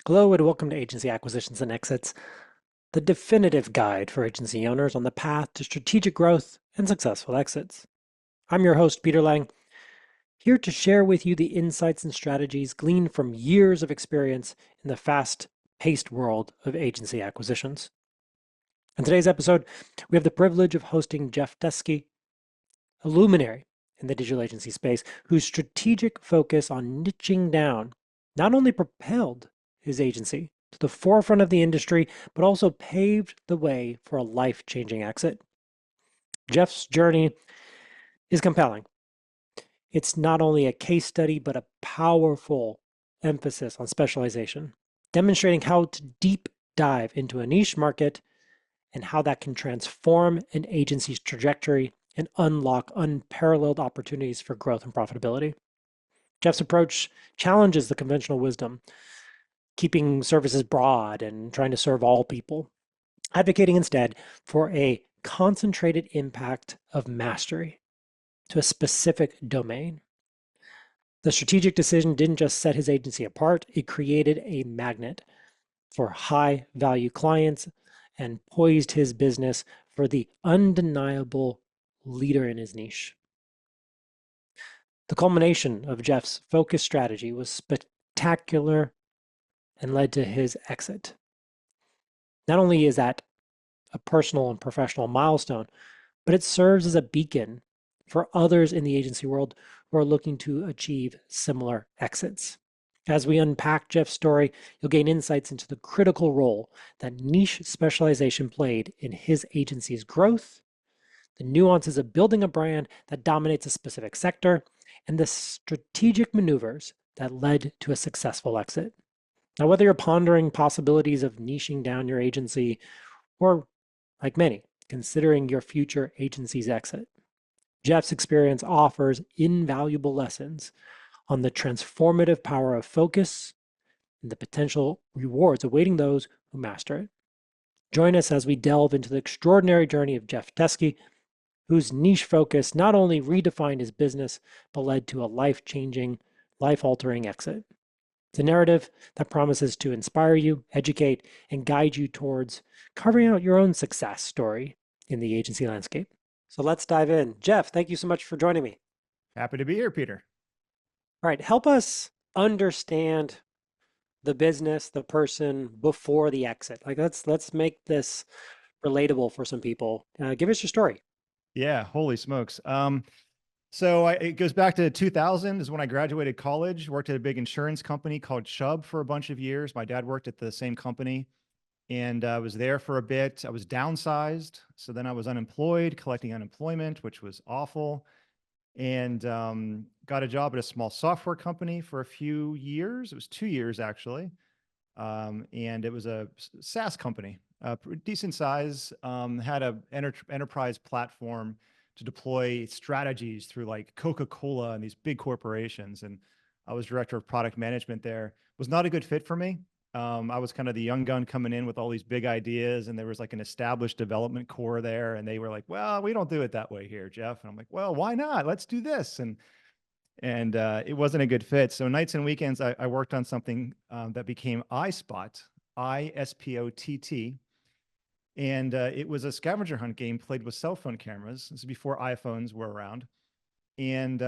Hello and welcome to Agency Acquisitions and Exits, the definitive guide for agency owners on the path to strategic growth and successful exits. I'm your host, Peter Lang, here to share with you the insights and strategies gleaned from years of experience in the fast-paced world of agency acquisitions. In today's episode, we have the privilege of hosting Jeff Teschke, a luminary in the digital agency space, whose strategic focus on niching down not only propelled his agency to the forefront of the industry, but also paved the way for a life-changing exit. Jeff's journey is compelling. It's not only a case study, but a powerful emphasis on specialization, demonstrating how to deep dive into a niche market and how that can transform an agency's trajectory and unlock unparalleled opportunities for growth and profitability. Jeff's approach challenges the conventional wisdom, keeping services broad and trying to serve all people, advocating instead for a concentrated impact of mastery to a specific domain. The strategic decision didn't just set his agency apart, it created a magnet for high value clients and poised his business for the undeniable leader in his niche. The culmination of Jeff's focused strategy was spectacular and led to his exit. Not only is that a personal and professional milestone, but it serves as a beacon for others in the agency world who are looking to achieve similar exits. As we unpack Jeff's story, you'll gain insights into the critical role that niche specialization played in his agency's growth, the nuances of building a brand that dominates a specific sector, and the strategic maneuvers that led to a successful exit. Now, whether you're pondering possibilities of niching down your agency or, like many, considering your future agency's exit, Jeff's experience offers invaluable lessons on the transformative power of focus and the potential rewards awaiting those who master it. Join us as we delve into the extraordinary journey of Jeff Teschke, whose niche focus not only redefined his business, but led to a life-changing, life-altering exit. It's a narrative that promises to inspire you, educate, and guide you towards carving out your own success story in the agency landscape. So let's dive in. Jeff, thank you so much for joining me. Happy to be here, Peter. All right, help us understand the business, the person before the exit. Like let's make this relatable for some people. Give us your story. Yeah, holy smokes. It goes back to 2000 is when I graduated college, worked at a big insurance company called Chubb for a bunch of years. My dad worked at the same company and I was there for a bit. I was downsized. So then I was unemployed, collecting unemployment, which was awful. And got a job at a small software company for a few years. It was 2 years actually. And it was a SaaS company, decent size, had a enterprise platform to deploy strategies through like Coca-Cola and these big corporations. And I was director of product management there. Was not a good fit for me. I was kind of the young gun coming in with all these big ideas, and there was like an established development core there, and they were like, "Well, we don't do it that way here, Jeff." And I'm like, "Well, why not? Let's do this." And it wasn't a good fit. So nights and weekends, I worked on something that became iSpot, ISPOTT, and it was a scavenger hunt game played with cell phone cameras. This is before iPhones were around, and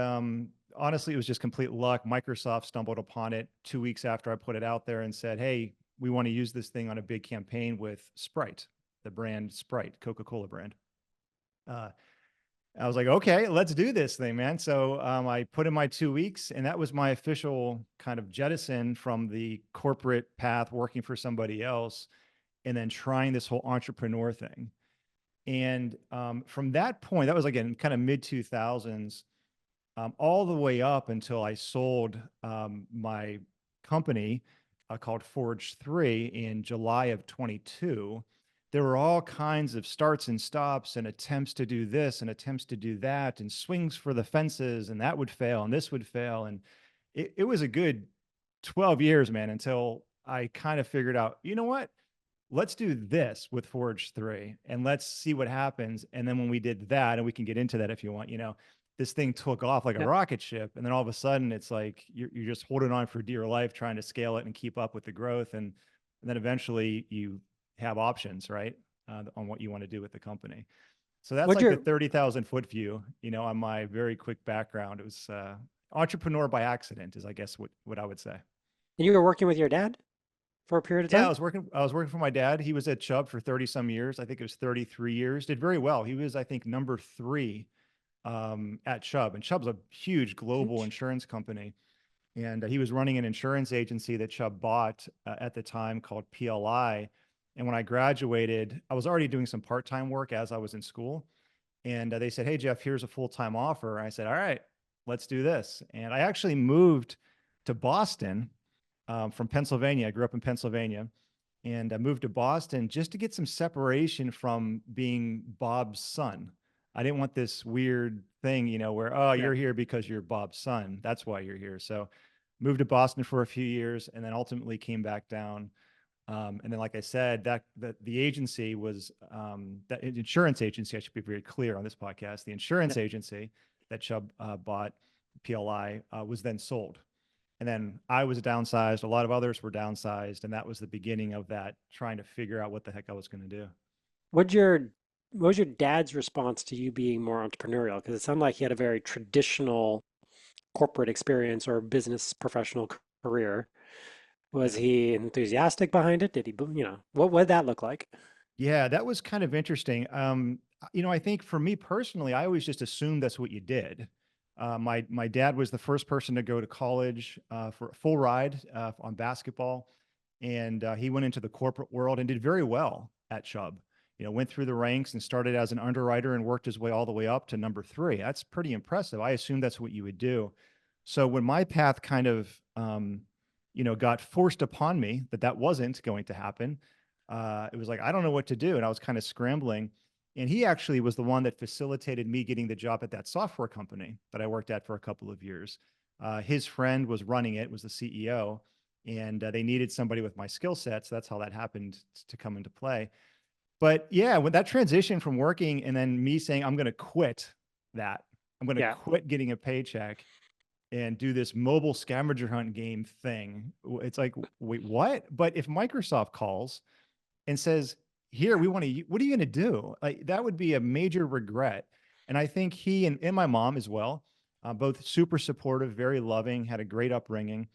honestly, it was just complete luck. Microsoft stumbled upon it 2 weeks after I put it out there and said, "Hey, we want to use this thing on a big campaign with Sprite, the brand Sprite, Coca-Cola brand." Uh, I was like, okay, let's do this thing, man. So I put in my 2 weeks, and that was my official kind of jettison from the corporate path, working for somebody else, and then trying this whole entrepreneur thing. And from that point, that was like in kind of mid 2000s, all the way up until I sold my company called Forge3 in July of 22. There were all kinds of starts and stops and attempts to do this and attempts to do that and swings for the fences, and that would fail and this would fail. And it was a good 12 years, man, until I kind of figured out, you know what? Let's do this with Forge 3 and let's see what happens. And then when we did that, and we can get into that if you want, this thing took off like a Yeah. rocket ship. And then all of a sudden it's like you're just holding on for dear life, trying to scale it and keep up with the growth. And then eventually you have options, right? On what you want to do with the company. So that's What'd like the your 30,000 foot view, on my very quick background. It was entrepreneur by accident is I guess what I would say. and you were working with your dad for a period of Yeah, time? I was working for my dad. He was at Chubb for 30 some years. I think it was 33 years. Did very well. He was, I think, number three at Chubb. And Chubb's a huge global Huge. insurance company. And he was running an insurance agency that Chubb bought at the time called PLI. And when I graduated, I was already doing some part-time work as I was in school. And they said, "Hey, Jeff, here's a full-time offer." I said, "All right, let's do this." And I actually moved to Boston from Pennsylvania. I grew up in Pennsylvania, and I moved to Boston just to get some separation from being Bob's son. I didn't want this weird thing, where, oh, Yeah. you're here because you're Bob's son. That's why you're here. So moved to Boston for a few years and then ultimately came back down. And then, like I said, that the agency was that insurance agency. I should be very clear on this podcast. The Yeah. insurance agency that Chubb bought, PLI, was then sold. And then I was downsized. A lot of others were downsized, and that was the beginning of that trying to figure out what the heck I was going to do. What'd your what was your dad's response to you being more entrepreneurial? Because it sounded like he had a very traditional corporate experience or business professional career. Was Yeah. he enthusiastic behind it? Did he, what did that look like? Yeah, that was kind of interesting. I think for me personally, I always just assumed that's what you did. My dad was the first person to go to college for a full ride on basketball, and he went into the corporate world and did very well at Chubb. Went through the ranks and started as an underwriter and worked his way all the way up to number three. That's pretty impressive. I assumed that's what you would do. So when my path kind of, got forced upon me that wasn't going to happen, it was like, I don't know what to do. And I was kind of scrambling. And he actually was the one that facilitated me getting the job at that software company that I worked at for a couple of years. His friend was running it, was the CEO, and they needed somebody with my skill set. So that's how that happened to come into play. But yeah, when that transition from working and then me saying, I'm going to quit that, I'm going to Yeah. quit getting a paycheck and do this mobile scavenger hunt game thing. It's like, wait, what? But if Microsoft calls and says, "Here, we want to," what are you going to do? Like, that would be a major regret. And I think he and my mom as well, both super supportive, very loving, had a great upbringing,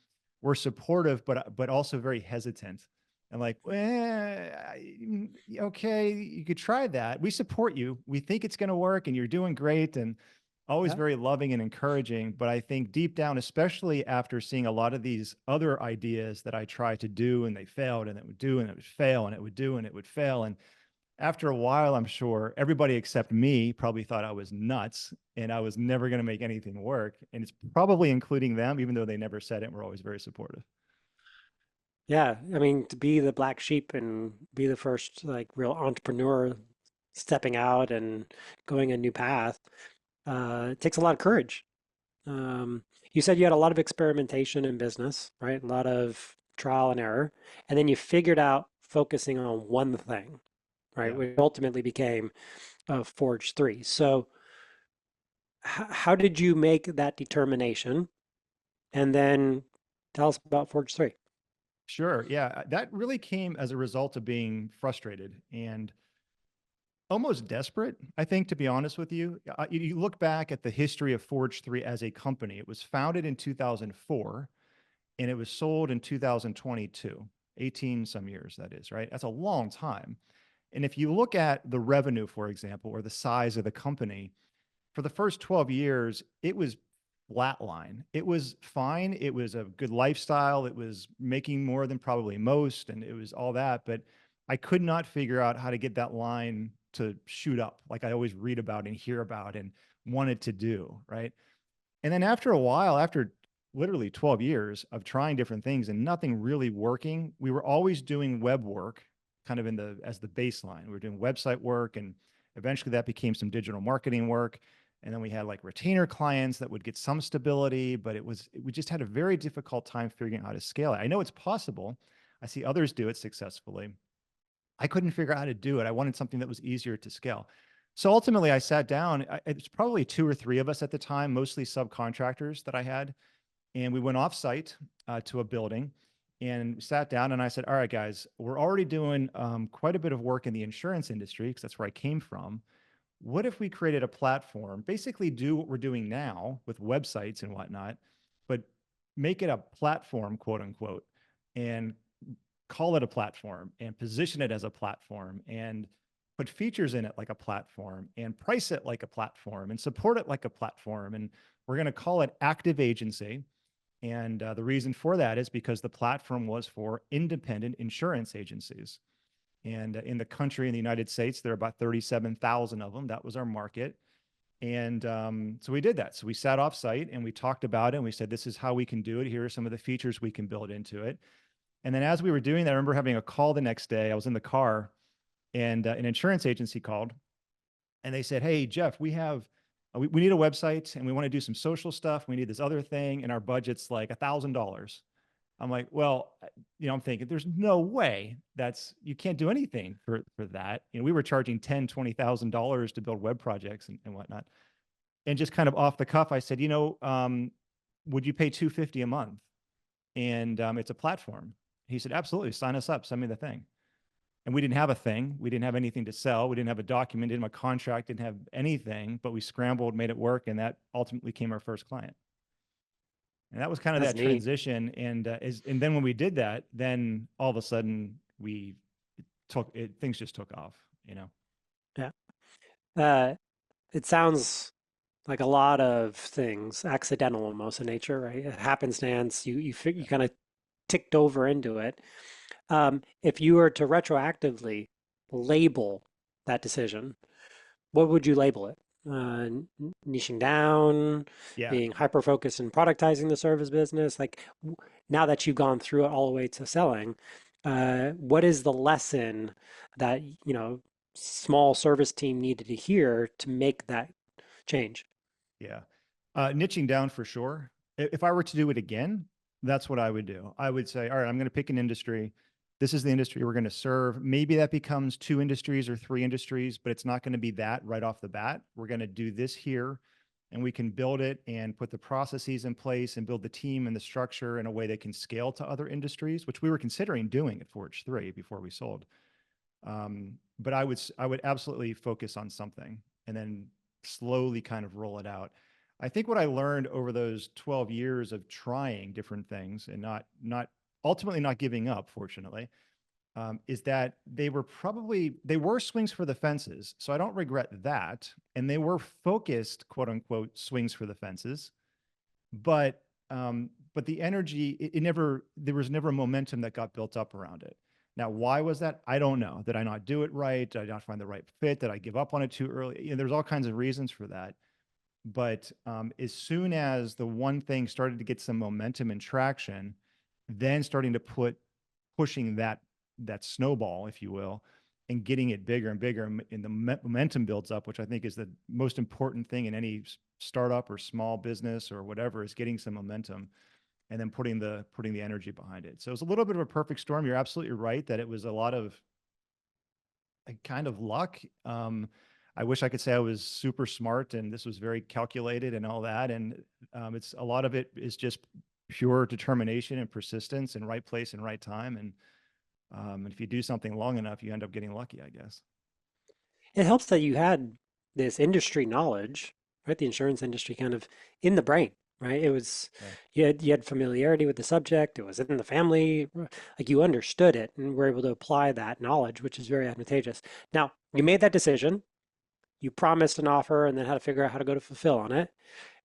were supportive, but also very hesitant. And like, okay, you could try that. We support you. We think it's going to work, and you're doing great. And always Yeah. very loving and encouraging. But I think deep down, especially after seeing a lot of these other ideas that I tried to do and they failed, and it would do and it would fail and it would do and it would fail. And after a while, I'm sure everybody except me probably thought I was nuts and I was never going to make anything work. And it's probably including them, even though they never said it and were always very supportive. Yeah. I mean, to be the black sheep and be the first like real entrepreneur stepping out and going a new path, it takes a lot of courage. You said you had a lot of experimentation in business, right? A lot of trial and error. And then you figured out focusing on one thing, right? Yeah. Which ultimately became Forge 3. So, how did you make that determination? And then tell us about Forge 3. Sure. Yeah. That really came as a result of being frustrated and almost desperate, I think, to be honest with you. You look back at the history of Forge3 as a company. It was founded in 2004 and it was sold in 2022, 18 some years, that is, right? That's a long time. And if you look at the revenue, for example, or the size of the company, for the first 12 years, it was flatline. It was fine. It was a good lifestyle. It was making more than probably most, and it was all that. But I could not figure out how to get that line to shoot up like I always read about and hear about and wanted to do, right? And then after a while, after literally 12 years of trying different things and nothing really working, we were always doing web work kind of as the baseline. We were doing website work, and eventually that became some digital marketing work. And then we had like retainer clients that would get some stability, but we just had a very difficult time figuring out how to scale it. I know it's possible. I see others do it successfully. I couldn't figure out how to do it. I wanted something that was easier to scale. So ultimately, I sat down. It's probably two or three of us at the time, mostly subcontractors that I had, and we went off site to a building and sat down. And I said, "All right, guys, we're already doing quite a bit of work in the insurance industry because that's where I came from. What if we created a platform, basically do what we're doing now with websites and whatnot, but make it a platform, quote unquote, and call it a platform and position it as a platform and put features in it like a platform and price it like a platform and support it like a platform. And we're going to call it Active Agency. And the reason for that is because the platform was for independent insurance agencies. And in the country, in the United States, there are about 37,000 of them. That was our market. And so we did that. So we sat off site and we talked about it. And we said, this is how we can do it. Here are some of the features we can build into it. And then as we were doing that, I remember having a call the next day. I was in the car and an insurance agency called and they said, "Hey, Jeff, we need a website and we want to do some social stuff. We need this other thing. And our budget's like $1,000." I'm like, well, I'm thinking there's no way you can't do anything for that. We were charging $10,000, $20,000 to build web projects and whatnot. And just kind of off the cuff, I said, would you pay $250 a month? And it's a platform. He said, absolutely, sign us up, send me the thing. And we didn't have a thing. We didn't have anything to sell. We didn't have a document, didn't have a contract, didn't have anything, but we scrambled, made it work. And that ultimately became our first client. And that was kind of That's that neat. transition. And then when we did that, then all of a sudden things just took off. Yeah. Uh, it sounds like a lot of things, accidental almost in nature, right? Happenstance, you kind of ticked over into it. If you were to retroactively label that decision, what would you label it? Niching down, Yeah. being hyper focused in productizing the service business. Like now that you've gone through it all the way to selling, what is the lesson that, small service team needed to hear to make that change? Yeah. Niching down for sure. If I were to do it again, that's what I would do. I would say, all right, I'm going to pick an industry. This is the industry we're going to serve. Maybe that becomes two industries or three industries, but it's not going to be that right off the bat. We're going to do this here and we can build it and put the processes in place and build the team and the structure in a way that can scale to other industries, which we were considering doing at Forge3 before we sold. But I would absolutely focus on something and then slowly kind of roll it out. I think what I learned over those 12 years of trying different things and not ultimately not giving up, fortunately, is that they were swings for the fences. So I don't regret that. And they were focused, quote unquote, swings for the fences. But the energy, there was never momentum that got built up around it. Now, why was that? I don't know. Did I not do it right? Did I not find the right fit? Did I give up on it too early? There's all kinds of reasons for that. But as soon as the one thing started to get some momentum and traction, then starting to pushing that snowball, if you will, and getting it bigger and bigger, and the momentum builds up, which I think is the most important thing in any startup or small business or whatever, is getting some momentum and then putting the energy behind it. So it's a little bit of a perfect storm. You're absolutely right that it was a lot of kind of luck. I wish I could say I was super smart and this was very calculated and all that. And it's a lot of it is just pure determination and persistence and right place and right time. And if you do something long enough, you end up getting lucky, I guess. It helps that you had this industry knowledge, right? The insurance industry kind of in the brain, right? It was Yeah. you had familiarity with the subject. It was in the family, like you understood it and were able to apply that knowledge, which is very advantageous. Now, you made that decision. You promised an offer and then had to figure out how to go to fulfill on it.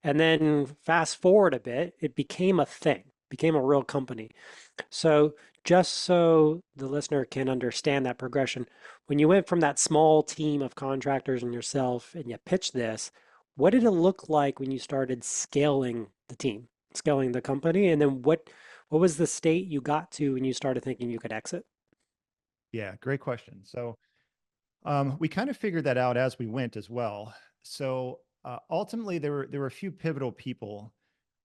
And then fast forward a bit, it became a thing, became a real company. So just so the listener can understand that progression, when you went from that small team of contractors and yourself and you pitched this, what did it look like when you started scaling the team, scaling the company? And then what was the state you got to when you started thinking you could exit? Yeah, great question. So we kind of figured that out as we went as well. So ultimately, there were a few pivotal people.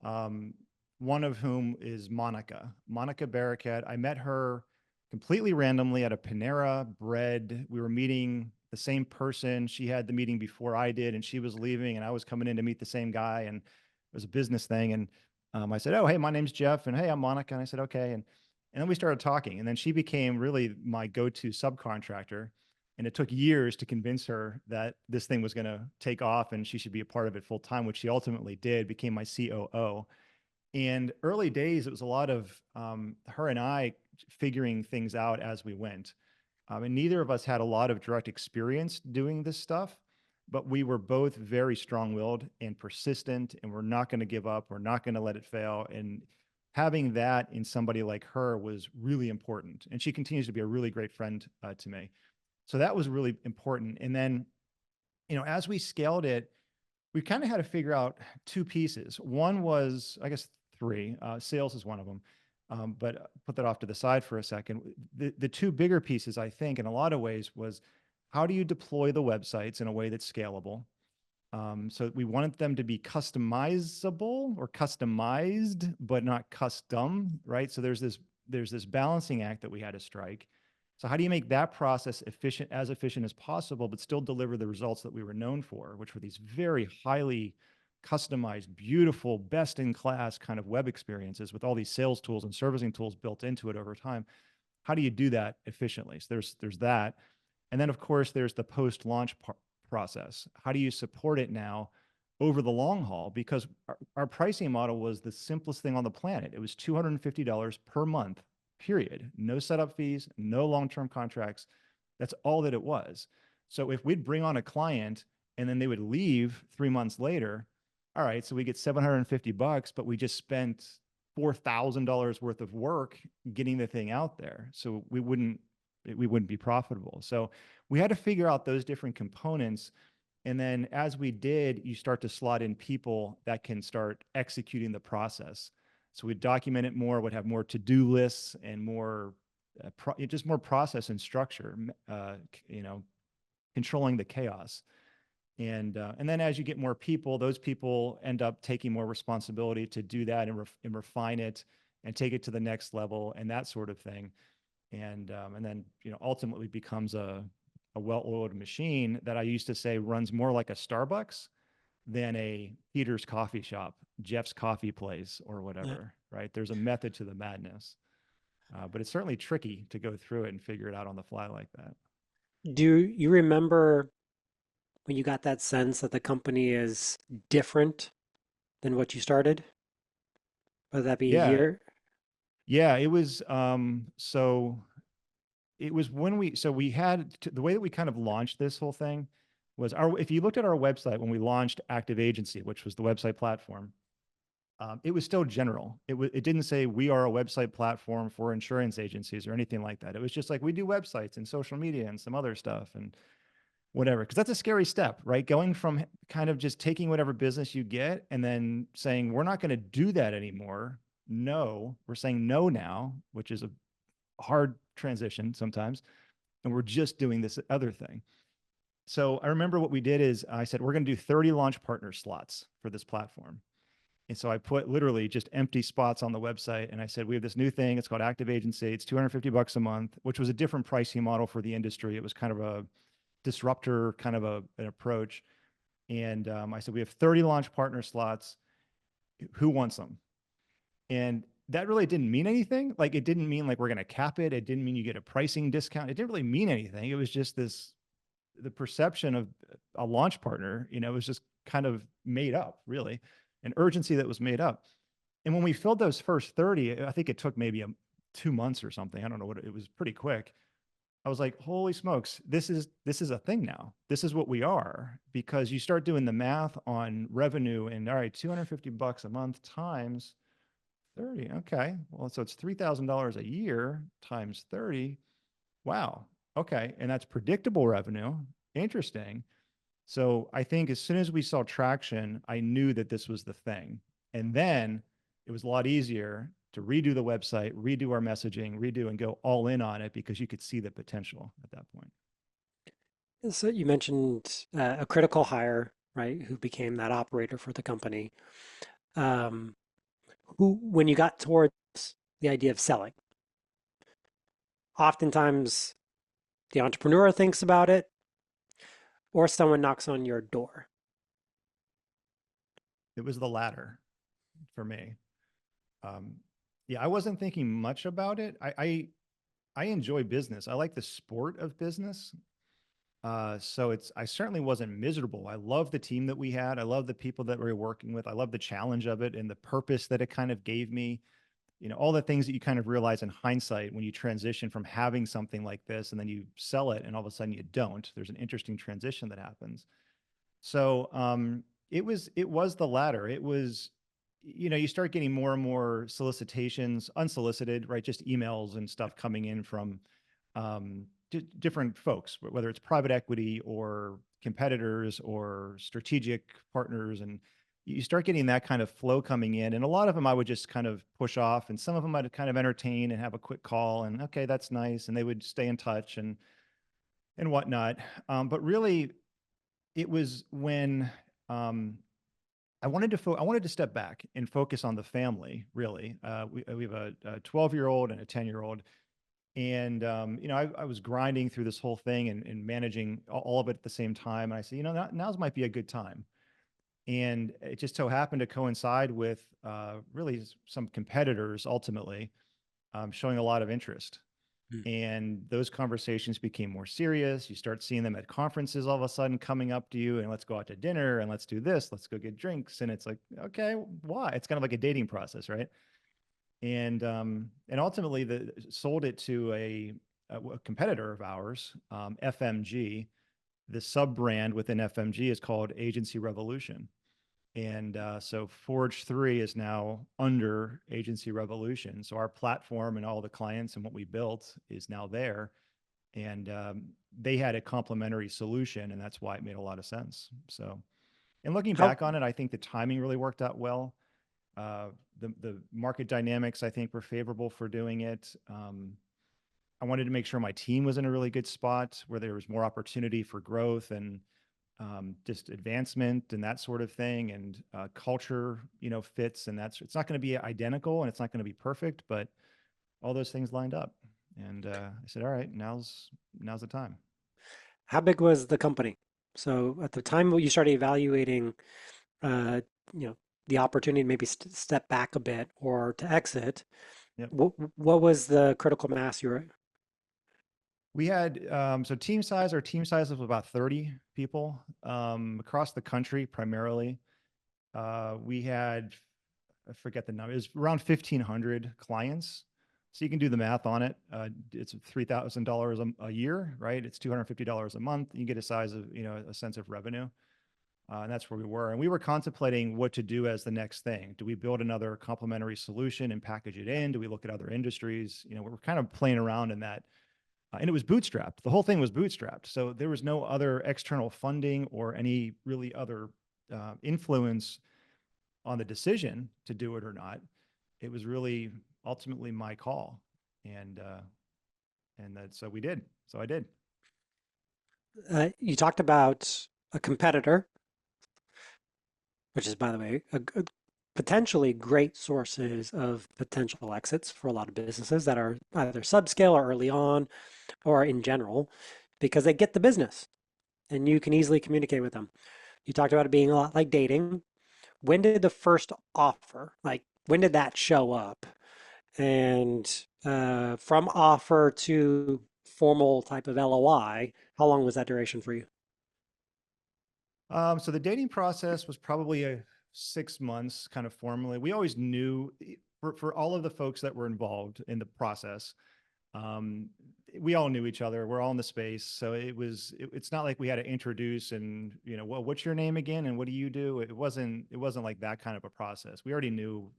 Um, one of whom is Monica Barracat. I met her completely randomly at a Panera Bread. We were meeting the same person. She had the meeting before I did, and she was leaving, and I was coming in to meet the same guy, and it was a business thing. And I said, "Oh, hey, my name's Jeff," and "Hey, I'm Monica," and I said, "Okay," and then we started talking, and then she became really my go-to subcontractor. And it took years to convince her that this thing was going to take off and she should be a part of it full time, which she ultimately did, became my COO. And early days, it was a lot of her and I figuring things out as we went. And neither of us had a lot of direct experience doing this stuff, but we were both very strong willed and persistent, and we're not going to give up. We're not going to let it fail. And having that in somebody like her was really important. And she continues to be a really great friend to me. So that was really important. And then, as we scaled it, we kind of had to figure out two pieces. One was, I guess, three. Sales is one of them. But put that off to the side for a second. The two bigger pieces, I think, in a lot of ways, was how do you deploy the websites in a way that's scalable? So we wanted them to be customizable or customized, but not custom, right? So there's this balancing act that we had to strike. So how do you make that process efficient as possible, but still deliver the results that we were known for, which were these very highly customized, beautiful, best in class kind of web experiences with all these sales tools and servicing tools built into it over time? How do you do that efficiently? So there's that. And then, of course, there's the post-launch process. How do you support it now over the long haul? Because our pricing model was the simplest thing on the planet. It was $250 per month, period. No setup fees, no long-term contracts. That's all that it was. So if we'd bring on a client and then they would leave 3 months later, all right, so we get $750, but we just spent $4,000 worth of work getting the thing out there. So we wouldn't be profitable. So we had to figure out those different components. And then as we did, you start to slot in people that can start executing the process. So we'd document it more, would have more to-do lists and more, just more process and structure, controlling the chaos. And then as you get more people, those people end up taking more responsibility to do that and refine it and take it to the next level and that sort of thing. And then ultimately becomes a well-oiled machine that I used to say runs more like a Starbucks than a Peter's coffee shop, Jeff's coffee place, or Yeah. whatever. Right? There's a method to the madness, but it's certainly tricky to go through it and figure it out on the fly like that. Do you remember when you got that sense that the company is different than what you started? Whether that be a Yeah, year? yeah. It was so it was when we had the way that we kind of launched this whole thing was if you looked at our website when we launched Active Agency, which was the website platform, it was still general. It didn't say we are a website platform for insurance agencies or anything like that. It was just like we do websites and social media and some other stuff and whatever. Because that's a scary step, right? Going from kind of just taking whatever business you get and then saying we're not going to do that anymore. No, we're saying no now, which is a hard transition sometimes, and we're just doing this other thing. So I remember what we did is I said, we're going to do 30 launch partner slots for this platform. And so I put literally just empty spots on the website. And I said, we have this new thing. It's called Active Agency. It's $250 a month, which was a different pricing model for the industry. It was kind of a disruptor kind of an approach. And I said, we have 30 launch partner slots. Who wants them? And that really didn't mean anything. Like it didn't mean like we're going to cap it. It didn't mean you get a pricing discount. It didn't really mean anything. It was just the perception of a launch partner, it was just kind of made up, really, an urgency that was made up. And when we filled those first 30, I think it took maybe 2 months or something. I don't know what it was, pretty quick. I was like, holy smokes, this is a thing now. This is what we are, because you start doing the math on revenue and all right, $250 a month times 30. Okay. Well, so it's $3,000 a year times 30. Wow. Okay. And that's predictable revenue. Interesting. So I think as soon as we saw traction, I knew that this was the thing. And then it was a lot easier to redo the website, redo our messaging, redo and go all in on it because you could see the potential at that point. So you mentioned a critical hire, right, who became that operator for the company. Um, when you got towards the idea of selling, oftentimes the entrepreneur thinks about it, or someone knocks on your door? It was the latter for me. Um, yeah, I wasn't thinking much about it. I enjoy business. I like the sport of business. So I certainly wasn't miserable. I love the team that we had. I love the people that we were working with. I love the challenge of it and the purpose that it kind of gave me. All the things that you kind of realize in hindsight when you transition from having something like this and then you sell it and all of a sudden you don't. There's an interesting transition that happens. So it was the latter. It was, you start getting more and more solicitations, unsolicited, right? Just emails and stuff coming in from different folks, whether it's private equity or competitors or strategic partners. And you start getting that kind of flow coming in. And a lot of them I would just kind of push off, and some of them I'd kind of entertain and have a quick call and, okay, that's nice. And they would stay in touch and whatnot. But really, it was when I wanted to step back and focus on the family. Really, we have a 12-year-old and a 10-year-old, and I was grinding through this whole thing and managing all of it at the same time. And I said, now's might be a good time. And it just so happened to coincide with really some competitors ultimately showing a lot of interest. Hmm. And those conversations became more serious. You start seeing them at conferences all of a sudden coming up to you and let's go out to dinner and let's do this, let's go get drinks. And it's like, okay, why? It's kind of like a dating process, right? And ultimately sold it to a competitor of ours, FMG. The sub brand within FMG is called Agency Revolution. And so Forge3 is now under Agency Revolution. So our platform and all the clients and what we built is now there. And they had a complementary solution, and that's why it made a lot of sense. So, and looking How back on it, I think the timing really worked out well. Uh, the market dynamics, I think, were favorable for doing it. I wanted to make sure my team was in a really good spot where there was more opportunity for growth and just advancement and that sort of thing, and culture, fits. And it's not going to be identical and it's not going to be perfect, but all those things lined up. And I said, all right, now's the time. how big was the company? So at the time you started evaluating, uh, you know, the opportunity to maybe step back a bit or to exit, Yep. what was the critical mass you were? We had so our team size was about 30 people across the country primarily. We had, I forget the number, it was around 1,500 clients. So you can do the math on it. It's $3,000 a year, right? It's $250 a month. You get a size of, a sense of revenue. And that's where we were. And we were contemplating what to do as the next thing. Do we build another complementary solution and package it in? Do we look at other industries? We were kind of playing around in that. And it was bootstrapped. The whole thing was bootstrapped. So there was no other external funding or any really other influence on the decision to do it or not. It was really ultimately my call, and so we did. So I did. You talked about a competitor, which is, by the way, potentially great sources of potential exits for a lot of businesses that are either subscale or early on or in general, because they get the business and you can easily communicate with them. You talked about it being a lot like dating. When did the first offer, like when did that show up? And from offer to formal type of LOI, how long was that duration for you? So the dating process was probably 6 months, kind of formally. We always knew for all of the folks that were involved in the process. Um, we all knew each other. We're all in the space, so it's not like we had to introduce and well, what's your name again and what do you do? It wasn't like that kind of a process. We already knew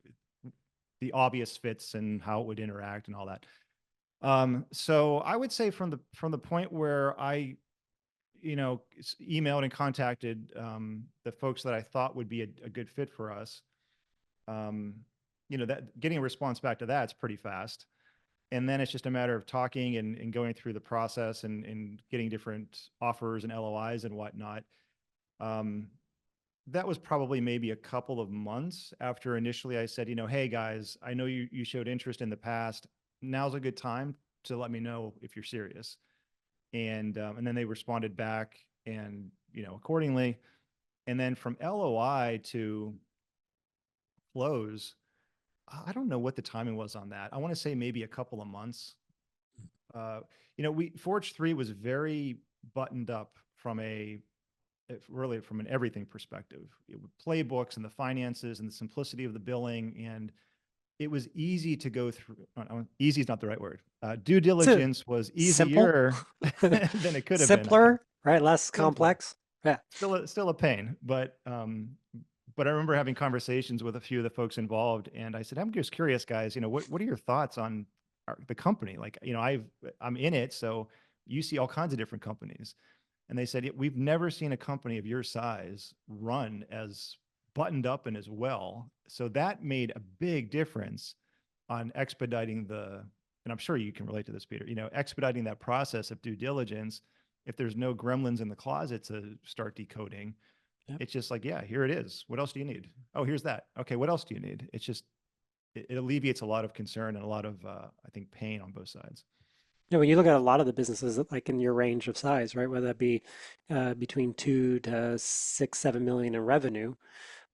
the obvious fits and how it would interact and all that. So I would say from the point where I emailed and contacted the folks that I thought would be a good fit for us. Um, that getting a response back to that's pretty fast. And then it's just a matter of talking and going through the process and getting different offers and LOIs and whatnot. Um, that was probably maybe a couple of months after initially I said, hey guys, I know you showed interest in the past. Now's a good time to let me know if you're serious. And then they responded back, and accordingly. And then from LOI to close, I don't know what the timing was on that. I want to say maybe a couple of months. Uh, we Forge 3 was very buttoned up from really from an everything perspective. Playbooks and the finances and the simplicity of the billing, and it was easy to go through. Easy is not the right word. Due It's a diligence was simple, easier than it could have been, I guess. simpler, right? Less Simpler. complex. Yeah. Still a pain, but I remember having conversations with a few of the folks involved, and I said, I'm just curious, guys, what are your thoughts on the company? Like, I'm in it, so you see all kinds of different companies. And they said, we've never seen a company of your size run as buttoned up and as well. So that made a big difference on expediting and I'm sure you can relate to this, Peter, expediting that process of due diligence. If there's no gremlins in the closet to start decoding, Yep. it's just like, yeah, here it is. What else do you need? Oh, here's that. Okay, what else do you need? It's just, it alleviates a lot of concern and a lot of, I think, pain on both sides. Yeah, when you look at a lot of the businesses like in your range of size, right, whether that be between 2 to 6, 7 million in revenue,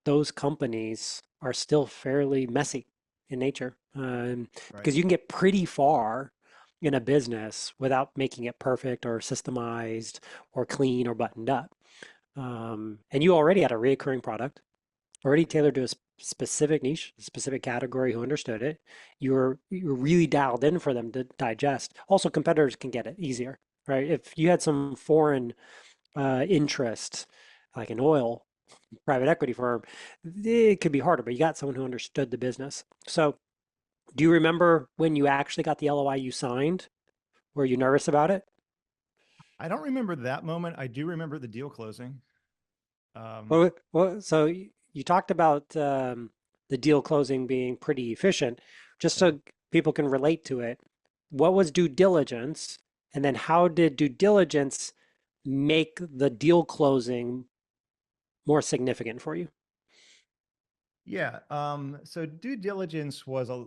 those companies are still fairly messy in nature, Right. because you can get pretty far in a business without making it perfect or systemized or clean or buttoned up. And you already had a recurring product, already tailored to a specific niche, a specific category who understood it. You're really dialed in for them to digest. Also, competitors can get it easier, right? If you had some foreign interest, like an oil private equity firm, it could be harder, but you got someone who understood the business. So, do you remember when you actually got the LOI you signed? Were you nervous about it? I don't remember that moment. I do remember the deal closing. Um, So you talked about the deal closing being pretty efficient. Just yeah. so people can relate to it, what was due diligence? And then how did due diligence make the deal closing more significant for you? Yeah. So due diligence was a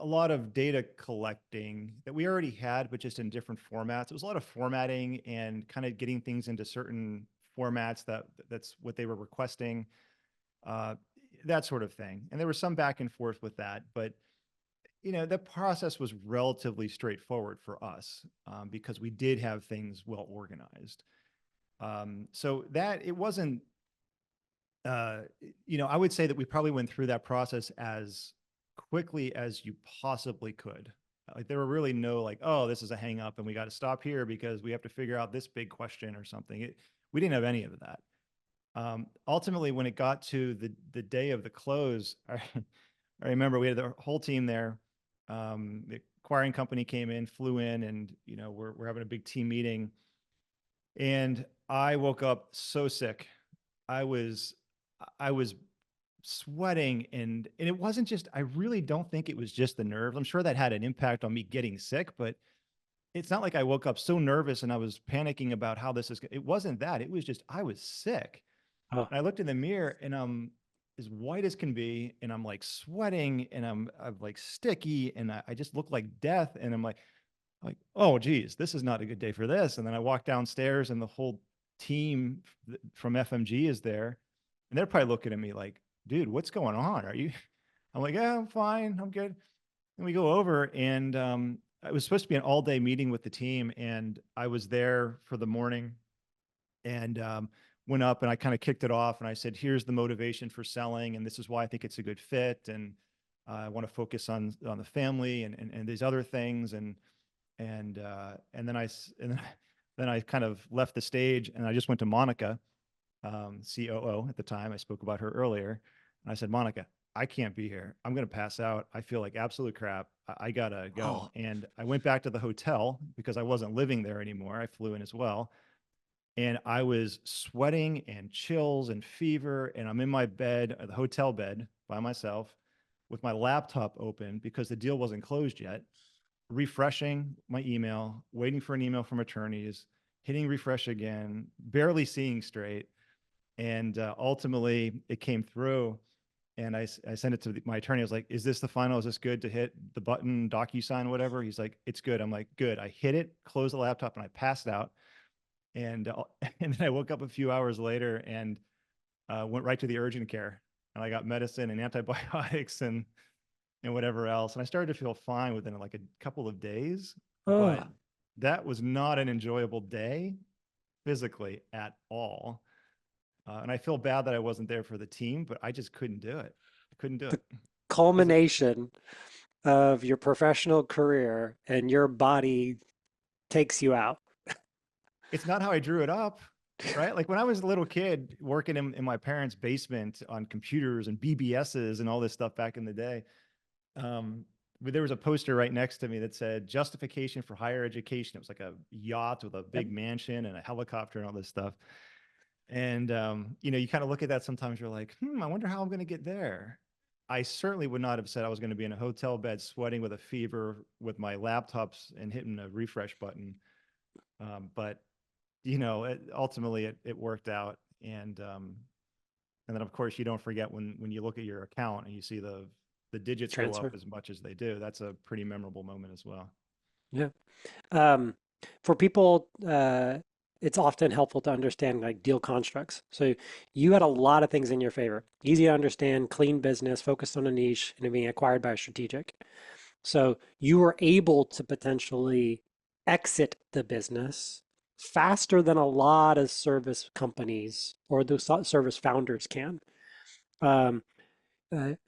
lot of data collecting that we already had, but just in different formats. It was a lot of formatting and kind of getting things into certain formats that's what they were requesting, uh, that sort of thing. And there was some back and forth with that, but the process was relatively straightforward for us, because we did have things well organized. So that it wasn't uh, I would say that we probably went through that process as quickly as you possibly could. Like there were really no like, oh, this is a hang up and we got to stop here because we have to figure out this big question or something. We didn't have any of that. Ultimately, when it got to the day of the close, I remember we had the whole team there. The acquiring company came in, flew in, and we're having a big team meeting. And I woke up so sick. I was I was sweating, and it wasn't just, I really don't think it was just the nerves. I'm sure that had an impact on me getting sick, but it's not like I woke up so nervous and I was panicking about how this is. It wasn't that. It was just I was sick. Oh, And I looked in the mirror and I'm as white as can be, and I'm like sweating, and I'm like sticky, and I just look like death. And I'm like, oh geez, this is not a good day for this. And then I walk downstairs and the whole team from FMG is there, and they're probably looking at me like, dude, what's going on? Are you? I'm like, yeah, I'm fine, I'm good. And we go over, and it was supposed to be an all day meeting with the team, and I was there for the morning, and went up and I kind of kicked it off, and I said, here's the motivation for selling, and this is why I think it's a good fit, and I want to focus on the family and these other things, and then then I kind of left the stage, and I just went to Monica, COO at the time. I spoke about her earlier, and I said, Monica, I can't be here. I'm going to pass out. I feel like absolute crap. I gotta go. oh, And I went back to the hotel because I wasn't living there anymore. I flew in as well, and I was sweating and chills and fever, and I'm in my bed, the hotel bed by myself, with my laptop open because the deal wasn't closed yet, refreshing my email, waiting for an email from attorneys, hitting refresh again, barely seeing straight. And ultimately, it came through. And I sent it to my attorney. I was like, is this the final? Is this good to hit the button, DocuSign, whatever? He's like, it's good. I'm like, good. I hit it, closed the laptop, and I passed out. And and then I woke up a few hours later and went right to the urgent care, and I got medicine and antibiotics and whatever else. And I started to feel fine within like a couple of days, but Oh, that was not an enjoyable day physically at all. And I feel bad that I wasn't there for the team, but I just couldn't do it. I couldn't do the it physically. culmination of your professional career and your body takes you out. It's not how I drew it up, right? Like when I was a little kid working in my parents' basement on computers and BBSs and all this stuff back in the day, but there was a poster right next to me that said justification for higher education. It was like a yacht with a Yep. big mansion and a helicopter and all this stuff. And you kind of look at that sometimes, you're like, I wonder how I'm going to get there. I certainly would not have said I was going to be in a hotel bed sweating with a fever with my laptops and hitting a refresh button. But ultimately it worked out. And then of course you don't forget when you look at your account and you see the digits go up Transfer. as much as they do. That's a pretty memorable moment as well. Yeah. Um, for people, it's often helpful to understand like deal constructs. So you had a lot of things in your favor. Easy to understand, clean business, focused on a niche, and being acquired by a strategic. So you were able to potentially exit the business faster than a lot of service companies or the service founders can. Um,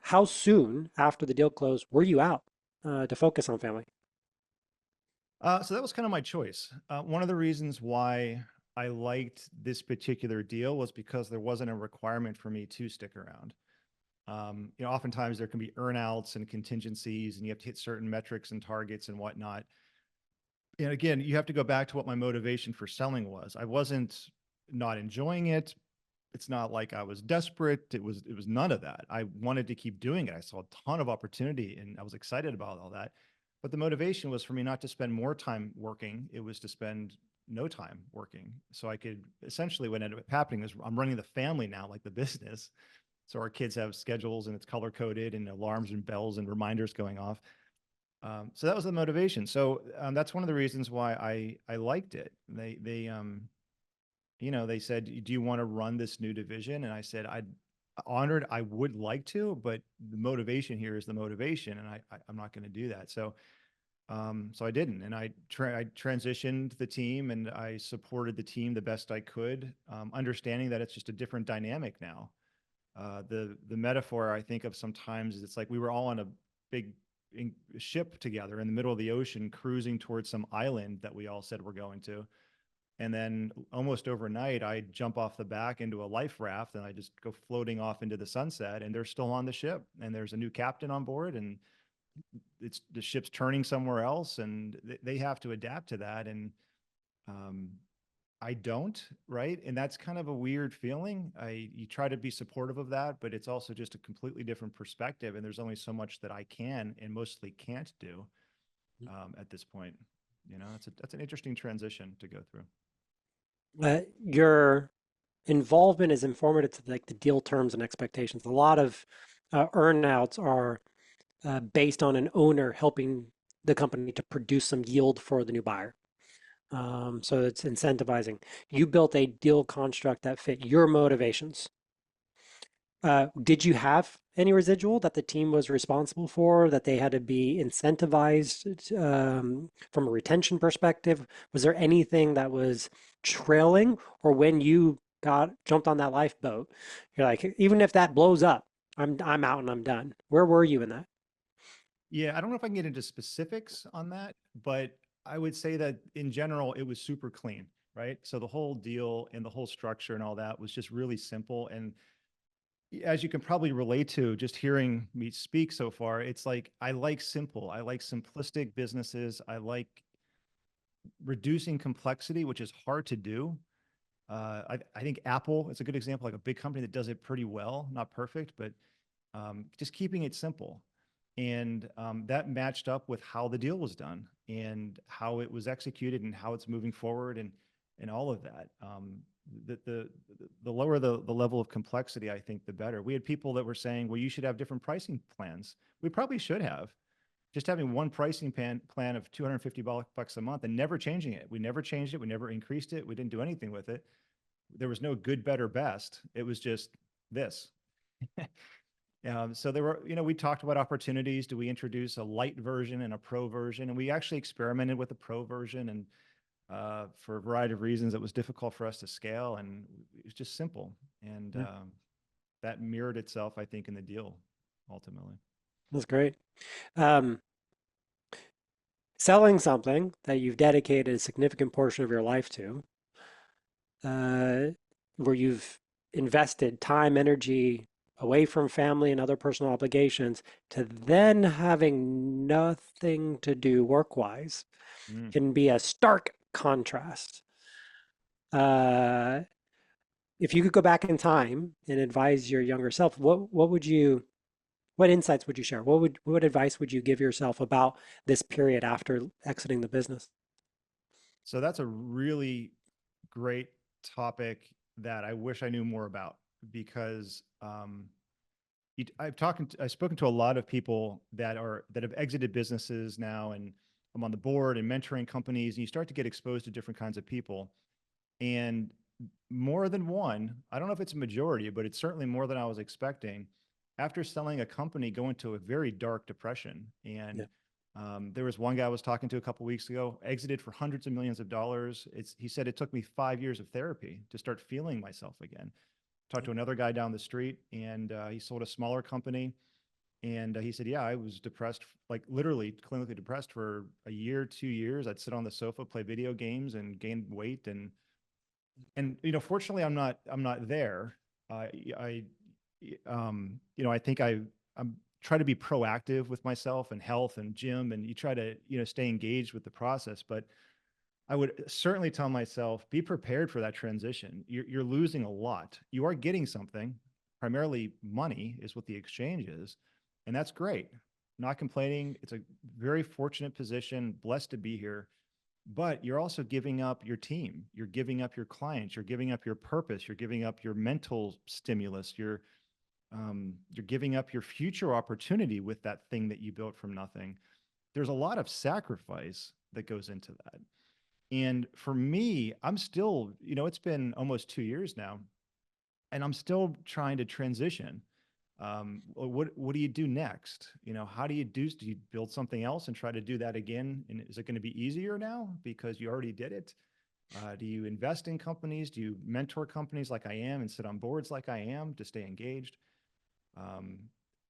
how soon after the deal closed were you out to focus on family? So that was kind of my choice. One of the reasons why I liked this particular deal was because there wasn't a requirement for me to stick around. Oftentimes there can be earnouts and contingencies, and you have to hit certain metrics and targets and whatnot. And again, you have to go back to what my motivation for selling was. I wasn't not enjoying it. It's not like I was desperate. It was none of that. I wanted to keep doing it. I saw a ton of opportunity and I was excited about all that. But the motivation was for me not to spend more time working. It was to spend no time working. So I could essentially what ended up happening is I'm running the family now, like the business. So our kids have schedules and it's color coded and alarms and bells and reminders going off. So that was the motivation. So that's one of the reasons why I liked it. They said, "Do you want to run this new division?" And I said, "I'd honored. I would like to, but the motivation here is the motivation, and I'm not going to do that." So I didn't, and I transitioned the team, and I supported the team the best I could, understanding that it's just a different dynamic now. The metaphor I think of sometimes is it's like we were all on a big ship together in the middle of the ocean, cruising towards some island that we all said we're going to. And then almost overnight, I jump off the back into a life raft and I just go floating off into the sunset. And they're still on the ship, and there's a new captain on board, and it's the ship's turning somewhere else, and they have to adapt to that. And um, I don't, right? And that's kind of a weird feeling. You try to be supportive of that, but it's also just a completely different perspective. And there's only so much that I can and mostly can't do at this point. That's an interesting transition to go through. Your involvement is informative to like the deal terms and expectations. A lot of earnouts are based on an owner helping the company to produce some yield for the new buyer. So it's incentivizing. You built a deal construct that fit your motivations. Did you have any residual that the team was responsible for, that they had to be incentivized from a retention perspective? Was there anything that was trailing, or when you got jumped on that lifeboat, you're like, even if that blows up, I'm out and I'm done. Where were you in that? Yeah, I don't know if I can get into specifics on that, but I would say that in general, it was super clean, right? So the whole deal and the whole structure and all that was just really simple. And as you can probably relate to just hearing me speak so far, it's like I like simple. I like simplistic businesses. I like reducing complexity, which is hard to do. I think Apple is a good example, like a big company that does it pretty well, not perfect, but just keeping it simple. And that matched up with how the deal was done and how it was executed and how it's moving forward and all of that. The lower the level of complexity, I think, the better. We had people that were saying, well, you should have different pricing plans. We probably should have. just having one pricing plan of $250 a month and never changing it. We never changed it. We never increased it. We didn't do anything with it. There was no good, better, best. It was just this. So there were, we talked about opportunities. Do we introduce a light version and a pro version? And we actually experimented with the pro version, and for a variety of reasons, it was difficult for us to scale, and it was just simple. And Yeah, that mirrored itself, I think, in the deal ultimately. that's great. Um, Selling something that you've dedicated a significant portion of your life to, uh, where you've invested time, energy away from family and other personal obligations, to then having nothing to do work-wise, Mm. can be a stark contrast. Uh, if you could go back in time and advise your younger self, what insights would you share? What advice would you give yourself about this period after exiting the business? So that's a really great topic that I wish I knew more about, because I've spoken to a lot of people that have exited businesses now, and I'm on the board and mentoring companies, and you start to get exposed to different kinds of people. And more than one, I don't know if it's a majority, but it's certainly more than I was expecting. After selling a company, go into a very dark depression. And Yeah, there was one guy I was talking to a couple of weeks ago, exited for hundreds of millions of dollars. He said it took me 5 years of therapy to start feeling myself again. Talked yeah, to another guy down the street, and he sold a smaller company. And he said, yeah, I was depressed, like literally clinically depressed for a year, 2 years. I'd sit on the sofa, play video games, and gain weight. And fortunately, I'm not there. I I think I'm try to be proactive with myself and health and gym, and you try to stay engaged with the process. But I would certainly tell myself, be prepared for that transition. You're losing a lot. You are getting something, primarily money is what the exchange is, and that's great. Not complaining. It's a very fortunate position, blessed to be here, but you're also giving up your team. You're giving up your clients. You're giving up your purpose. You're giving up your mental stimulus. You're giving up your future opportunity with that thing that you built from nothing. There's a lot of sacrifice that goes into that. And for me, I'm still, it's been almost 2 years now, and I'm still trying to transition. What do you do next? How do you build something else and try to do that again? And is it going to be easier now because you already did it? Do you invest in companies? Do you mentor companies like I am and sit on boards like I am to stay engaged? Um,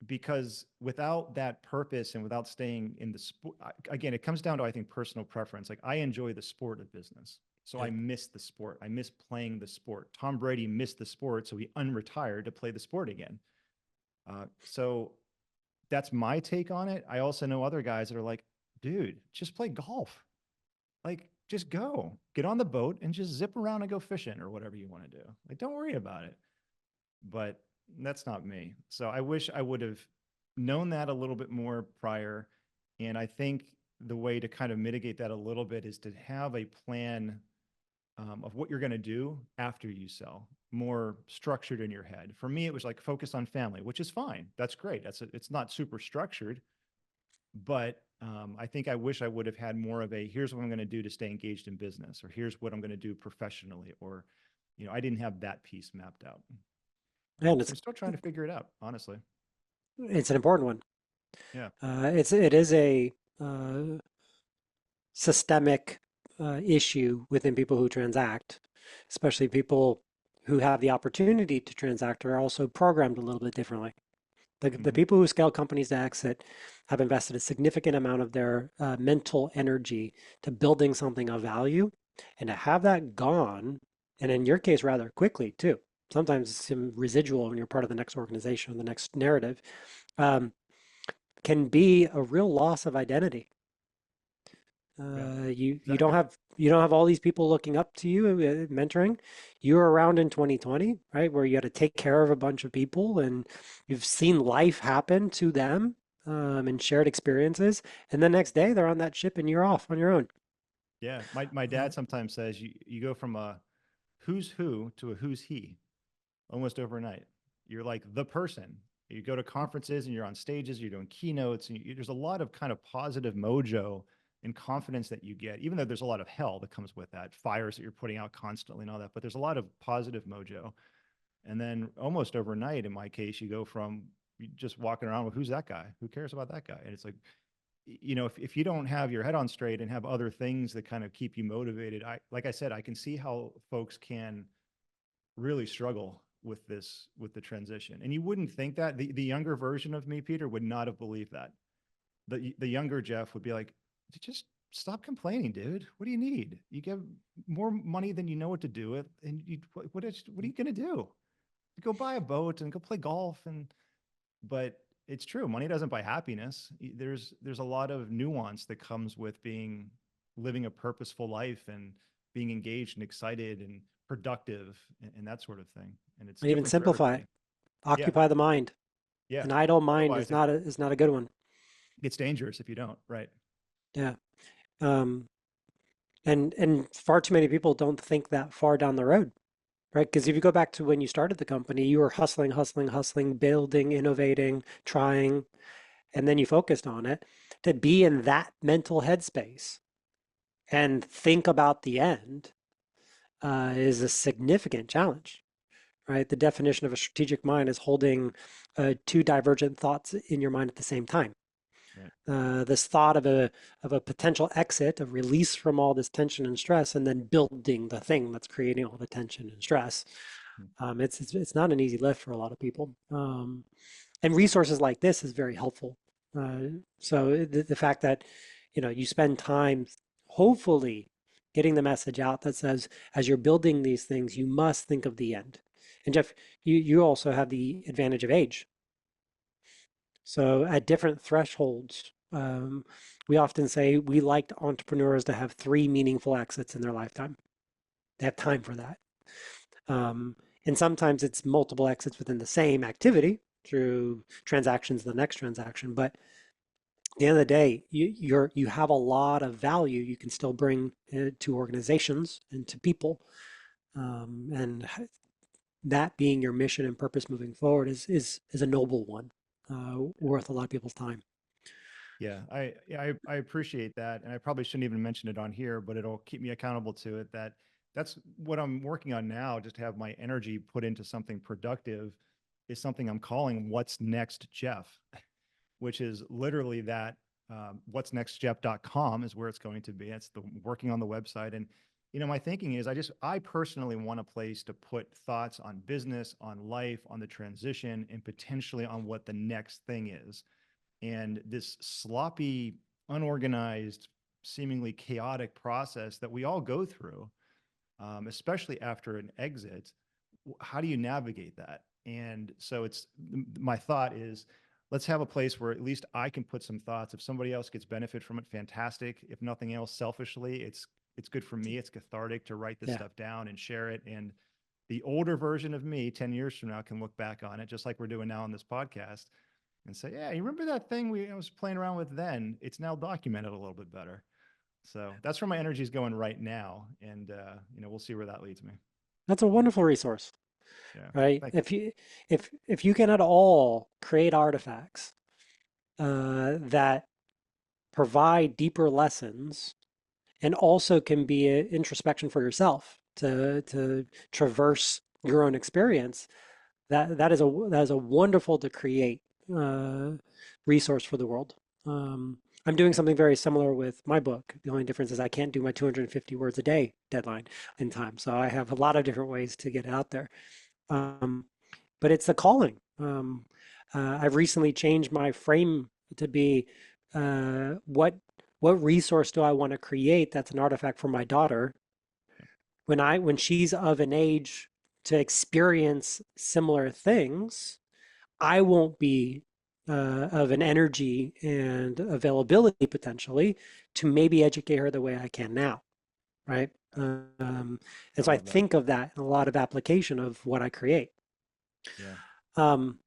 because without that purpose and without staying in the sport, again, it comes down to, I think, personal preference. Like, I enjoy the sport of business. So yeah, I miss the sport. I miss playing the sport. Tom Brady missed the sport, so he unretired to play the sport again. So that's my take on it. I also know other guys that are like, dude, just play golf. Like, just go get on the boat and just zip around and go fishing or whatever you want to do. Like, don't worry about it. But that's not me. So I wish I would have known that a little bit more prior. And I think the way to kind of mitigate that a little bit is to have a plan of what you're going to do after you sell, more structured in your head. For me, it was like focus on family, which is fine. That's great. It's not super structured, but I think I wish I would have had more of a, here's what I'm going to do to stay engaged in business, or here's what I'm going to do professionally, or I didn't have that piece mapped out. and So I'm still trying to figure it out, honestly. it's an important one. Yeah. It is a systemic issue within people who transact, especially people who have the opportunity to transact are also programmed a little bit differently. The Mm-hmm. people who scale companies to exit have invested a significant amount of their mental energy to building something of value, and to have that gone, and in your case, rather quickly too. Sometimes some residual when you're part of the next organization or the next narrative, um, can be a real loss of identity. Yeah. You don't Exactly. have all these people looking up to you, mentoring. You were around in 2020, right, where you had to take care of a bunch of people, and you've seen life happen to them, and shared experiences. And the next day, they're on that ship, and you're off on your own. Yeah. My Uh, dad sometimes says you go from a who's who to a who's he almost overnight. You're like the person. You go to conferences and you're on stages, you're doing keynotes, and there's a lot of kind of positive mojo and confidence that you get, even though there's a lot of hell that comes with that, fires that you're putting out constantly and all that. But there's a lot of positive mojo. And then almost overnight, in my case, you go from just walking around with who's that guy? Who cares about that guy? And it's like, if you don't have your head on straight and have other things that kind of keep you motivated, like I said, I can see how folks can really struggle with the transition. And you wouldn't think that the younger version of me, Peter, would not have believed that. The younger Jeff would be like, just stop complaining, dude. What do you need? You get more money than you know what to do with, and what are you gonna do? Go buy a boat and go play golf. But it's true, money doesn't buy happiness. There's a lot of nuance that comes with living a purposeful life and being engaged and excited and productive and that sort of thing. And it's And even different for simplify it. everybody. Yeah, Occupy the mind. yeah. An idle mind Otherwise, is not a good one. it's dangerous if you don't. Right. Yeah. Um, and far too many people don't think that far down the road, right? Because if you go back to when you started the company, you were hustling, hustling, hustling, building, innovating, trying, and then you focused on it. To be in that mental headspace and think about the end is a significant challenge, right? The definition of a strategic mind is holding two divergent thoughts in your mind at the same time. Right. This thought of a potential exit, of release from all this tension and stress, and then building the thing that's creating all the tension and stress. Mm. It's not an easy lift for a lot of people. And resources like this is very helpful. So the fact that you spend time, hopefully, getting the message out that says, as you're building these things, you must think of the end. And Jeff, you also have the advantage of age. So at different thresholds, we often say we like entrepreneurs to have three meaningful exits in their lifetime. They have time for that. Um, and sometimes it's multiple exits within the same activity through transactions, the next transaction. But at the end of the day, you have a lot of value you can still bring to organizations and to people. And that being your mission and purpose moving forward is a noble one, worth a lot of people's time. Yeah, I appreciate that, and I probably shouldn't even mention it on here, but it'll keep me accountable to it. That's what I'm working on now, just to have my energy put into something productive, is something I'm calling "What's Next, Jeff," which is literally that. What's next Jeff.com is where it's going to be. It's the working on the website, and my thinking is I personally want a place to put thoughts on business, on life, on the transition, and potentially on what the next thing is. And this sloppy, unorganized, seemingly chaotic process that we all go through, especially after an exit, how do you navigate that? And so my thought is, let's have a place where at least I can put some thoughts. If somebody else gets benefit from it, fantastic. If nothing else, selfishly, it's good for me. It's cathartic to write this Yeah, stuff down and share it. And the older version of me 10 years from now can look back on it, just like we're doing now on this podcast, and say, yeah, you remember that thing I was playing around with then? It's now documented a little bit better. So that's where my energy is going right now. And, we'll see where that leads me. that's a wonderful resource, Yeah. right? Thank you. If you can at all create artifacts that provide deeper lessons and also can be an introspection for yourself to traverse your own experience, that is a wonderful to create uh, resource for the world. I'm doing something very similar with my book. The only difference is I can't do my 250 words a day deadline in time. So I have a lot of different ways to get it out there. Um, but it's the calling. I've recently changed my frame to be what resource do I want to create that's an artifact for my daughter when she's of an age to experience similar things. I won't be of an energy and availability potentially to maybe educate her the way I can now, right? I And so I love that. think of that in a lot of application of what I create. Yeah. Um,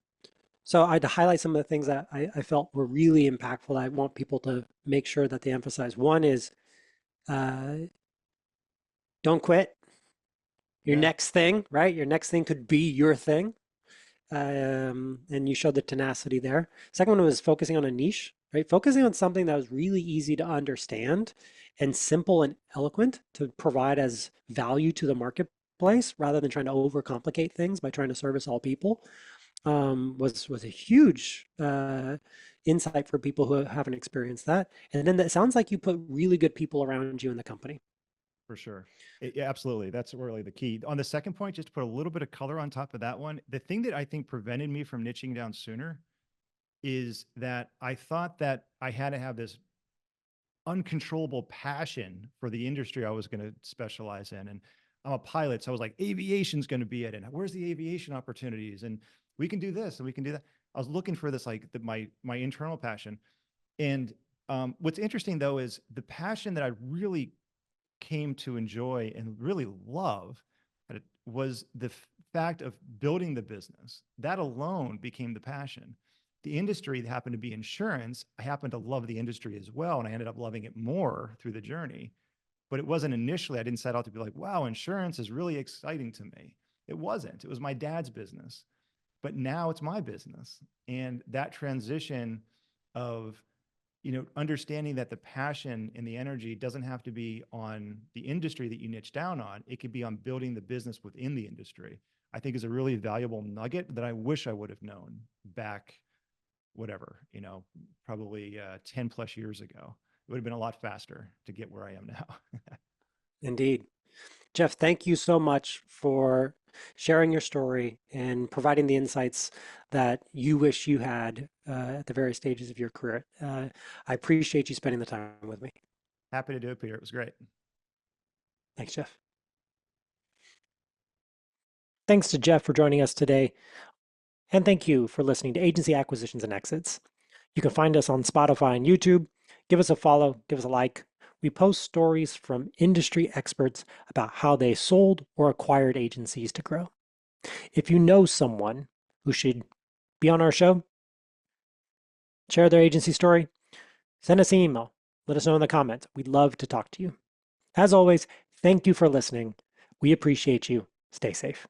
so I'd highlight some of the things that I felt were really impactful. I want people to make sure that they emphasize. One is uh, don't quit. Your Yeah. next thing, right? Your next thing could be your thing. and you showed the tenacity there. Second one was focusing on a niche, right? Focusing on something that was really easy to understand and simple and eloquent to provide as value to the marketplace rather than trying to overcomplicate things by trying to service all people was a huge insight for people who haven't experienced that. And then it sounds like you put really good people around you in the company. For sure. Yeah, absolutely. That's really the key. On the second point, just to put a little bit of color on top of that one, the thing that I think prevented me from niching down sooner is that I thought that I had to have this uncontrollable passion for the industry I was going to specialize in. And I'm a pilot, so I was like, aviation's going to be it. And where's the aviation opportunities? And we can do this and we can do that. I was looking for this, like my internal passion. And what's interesting though is the passion that I really came to enjoy and really love was the fact of building the business. That alone became the passion. The industry that happened to be insurance, I happened to love the industry as well. And I ended up loving it more through the journey. But it wasn't initially, I didn't set out to be like, wow, insurance is really exciting to me. It wasn't. It was my dad's business. But now it's my business. And that transition of understanding that the passion and the energy doesn't have to be on the industry that you niche down on. It could be on building the business within the industry. I think is a really valuable nugget that I wish I would have known back, whatever, probably 10 plus years ago. It would have been a lot faster to get where I am now. Indeed. Jeff, thank you so much for sharing your story and providing the insights that you wish you had at the various stages of your career. I appreciate you spending the time with me. Happy to do it, Peter. It was great. Thanks, Jeff. Thanks to Jeff for joining us today. And thank you for listening to Agency Acquisitions and Exits. You can find us on Spotify and YouTube. Give us a follow, give us a like. We post stories from industry experts about how they sold or acquired agencies to grow. If you know someone who should be on our show, share their agency story, send us an email. Let us know in the comments. We'd love to talk to you. As always, thank you for listening. We appreciate you. Stay safe.